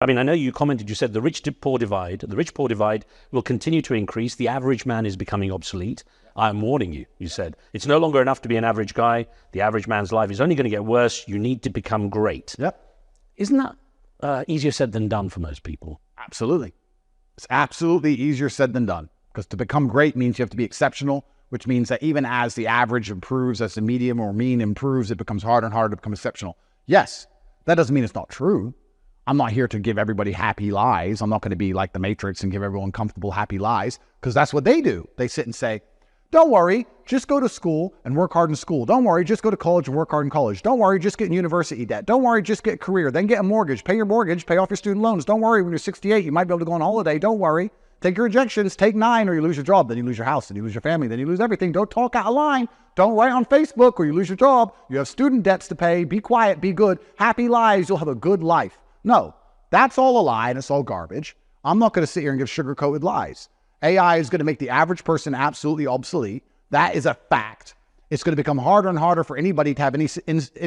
I mean, I know you commented, you said the rich-poor divide will continue to increase. The average man is becoming obsolete. I'm warning you, you said. It's no longer enough to be an average guy. The average man's life is only going to get worse. You need to become great. Yep. Isn't that easier said than done for most people? Absolutely. It's absolutely easier said than done, because to become great means you have to be exceptional, which means that even as the average improves, as the medium or mean improves, it becomes harder and harder to become exceptional. Yes, that doesn't mean it's not true. I'm not here to give everybody happy lies. I'm not going to be like the Matrix and give everyone comfortable, happy lies, because that's what they do. They sit and say, don't worry, just go to school and work hard in school. Don't worry, just go to college and work hard in college. Don't worry, just get in university debt. Don't worry, just get a career, then get a mortgage, pay your mortgage, pay off your student loans. Don't worry, when you're 68, you might be able to go on holiday. Don't worry. Take your injections, take 9, or you lose your job. Then you lose your house, then you lose your family, then you lose everything. Don't talk out of line. Don't write on Facebook or you lose your job. You have student debts to pay. Be quiet, be good. Happy lies, you'll have a good life. No, that's all a lie and it's all garbage. I'm not going to sit here and give sugar-coated lies. AI is going to make the average person absolutely obsolete. That is a fact. It's going to become harder and harder for anybody to have any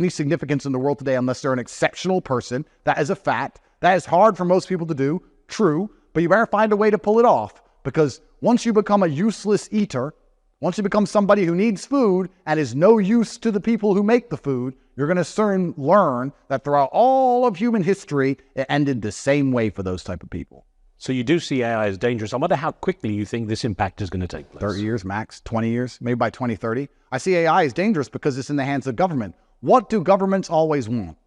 significance in the world today unless they're an exceptional person. That is a fact. That is hard for most people to do. True. But you better find a way to pull it off, because once you become a useless eater, once you become somebody who needs food and is no use to the people who make the food, you're going to soon learn that throughout all of human history, it ended the same way for those type of people. So you do see AI as dangerous. I wonder how quickly you think this impact is going to take place. 30 years max, 20 years, maybe by 2030. I see AI as dangerous because it's in the hands of government. What do governments always want?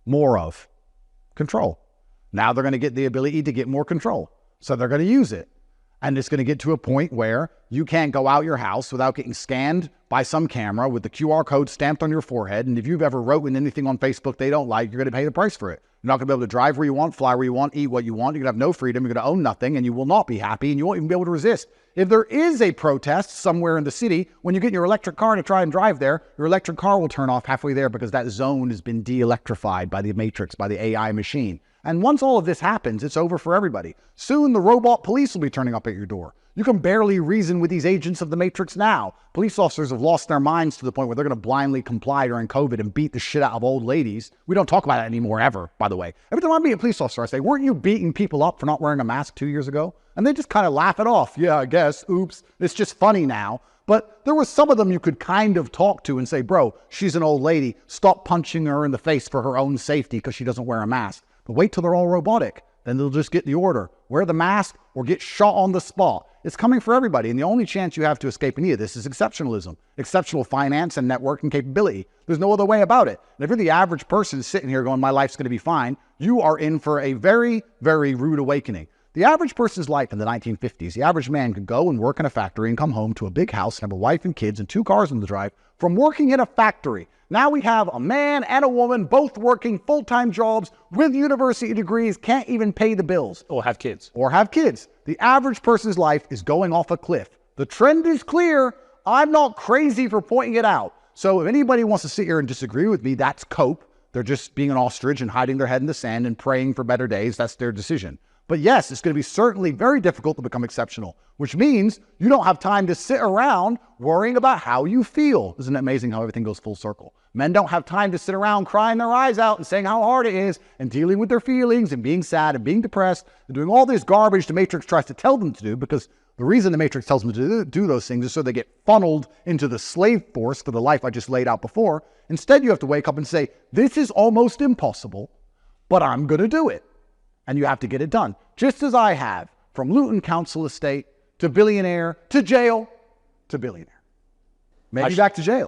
More of control. Now they're going to get the ability to get more control. So they're going to use it. And it's going to get to a point where you can't go out your house without getting scanned by some camera with the QR code stamped on your forehead. And if you've ever written anything on Facebook they don't like, you're going to pay the price for it. You're not going to be able to drive where you want, fly where you want, eat what you want. You're going to have no freedom. You're going to own nothing, and you will not be happy, and you won't even be able to resist. If there is a protest somewhere in the city, when you get in your electric car to try and drive there, your electric car will turn off halfway there because that zone has been de-electrified by the Matrix, by the AI machine. And once all of this happens, it's over for everybody. Soon the robot police will be turning up at your door. You can barely reason with these agents of the Matrix now. Police officers have lost their minds to the point where they're going to blindly comply during COVID and beat the shit out of old ladies. We don't talk about that anymore, ever, by the way. Every time I meet a police officer, I say, weren't you beating people up for not wearing a mask 2 years ago? And they just kind of laugh it off. Yeah, I guess. Oops. It's just funny now. But there were some of them you could kind of talk to and say, bro, she's an old lady. Stop punching her in the face for her own safety because she doesn't wear a mask. But wait till they're all robotic. Then they'll just get the order. Wear the mask or get shot on the spot. It's coming for everybody. And the only chance you have to escape any of this is exceptionalism. Exceptional finance and networking capability. There's no other way about it. And if you're the average person sitting here going, my life's going to be fine, you are in for a very, very rude awakening. The average person's life in the 1950s, the average man could go and work in a factory and come home to a big house and have a wife and kids and 2 cars on the drive from working in a factory. Now we have a man and a woman both working full-time jobs with university degrees, can't even pay the bills. Or have kids. Or have kids. The average person's life is going off a cliff. The trend is clear. I'm not crazy for pointing it out. So if anybody wants to sit here and disagree with me, that's cope. They're just being an ostrich and hiding their head in the sand and praying for better days. That's their decision. But yes, it's going to be certainly very difficult to become exceptional, which means you don't have time to sit around worrying about how you feel. Isn't it amazing how everything goes full circle? Men don't have time to sit around crying their eyes out and saying how hard it is and dealing with their feelings and being sad and being depressed and doing all this garbage the Matrix tries to tell them to do, because the reason the Matrix tells them to do those things is so they get funneled into the slave force for the life I just laid out before. Instead, you have to wake up and say, this is almost impossible, but I'm going to do it. And you have to get it done, just as I have, from Luton Council estate to billionaire to jail to billionaire. Maybe back to jail.